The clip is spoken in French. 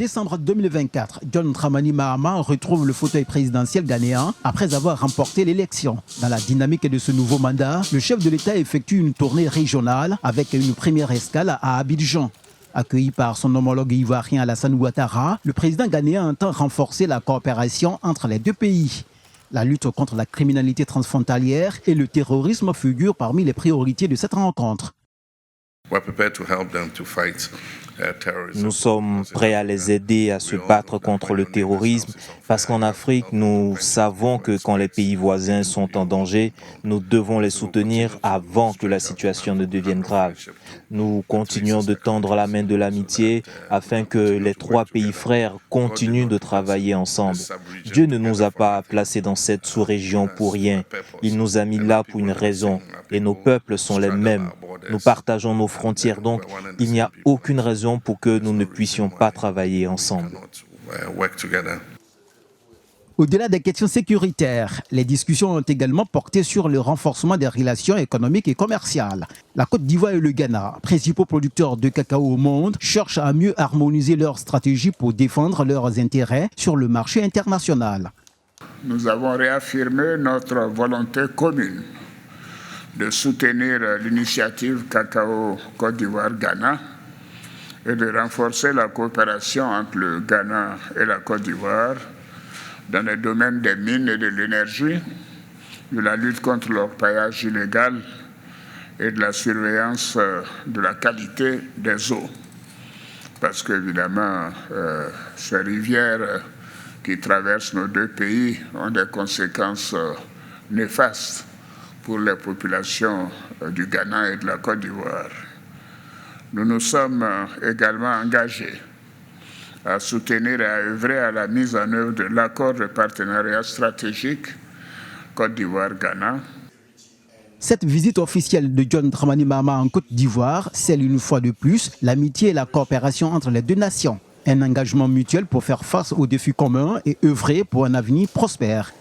décembre 2024, John Dramani Mahama retrouve le fauteuil présidentiel ghanéen après avoir remporté l'élection. Dans la dynamique de ce nouveau mandat, le chef de l'État effectue une tournée régionale avec une première escale à Abidjan. Accueilli par son homologue ivoirien Alassane Ouattara, le président ghanéen entend renforcer la coopération entre les deux pays. La lutte contre la criminalité transfrontalière et le terrorisme figurent parmi les priorités de cette rencontre. Nous sommes prêts à les aider à se battre contre le terrorisme parce qu'en Afrique, nous savons que quand les pays voisins sont en danger, nous devons les soutenir avant que la situation ne devienne grave. Nous continuons de tendre la main de l'amitié afin que les trois pays frères continuent de travailler ensemble. Dieu ne nous a pas placés dans cette sous-région pour rien. Il nous a mis là pour une raison et nos peuples sont les mêmes. Nous partageons nos frontières, donc il n'y a aucune raison pour que nous ne puissions pas travailler ensemble. Au-delà des questions sécuritaires, les discussions ont également porté sur le renforcement des relations économiques et commerciales. La Côte d'Ivoire et le Ghana, principaux producteurs de cacao au monde, cherchent à mieux harmoniser leurs stratégies pour défendre leurs intérêts sur le marché international. Nous avons réaffirmé notre volonté commune de soutenir l'initiative Cacao Côte d'Ivoire-Ghana et de renforcer la coopération entre le Ghana et la Côte d'Ivoire dans les domaines des mines et de l'énergie, de la lutte contre l'orpaillage illégal et de la surveillance de la qualité des eaux. Parce qu'évidemment, ces rivières qui traversent nos deux pays ont des conséquences néfastes pour les populations du Ghana et de la Côte d'Ivoire. Nous nous sommes également engagés à soutenir et à œuvrer à la mise en œuvre de l'accord de partenariat stratégique Côte d'Ivoire-Ghana. Cette visite officielle de John Dramani Mahama en Côte d'Ivoire scelle une fois de plus l'amitié et la coopération entre les deux nations. Un engagement mutuel pour faire face aux défis communs et œuvrer pour un avenir prospère.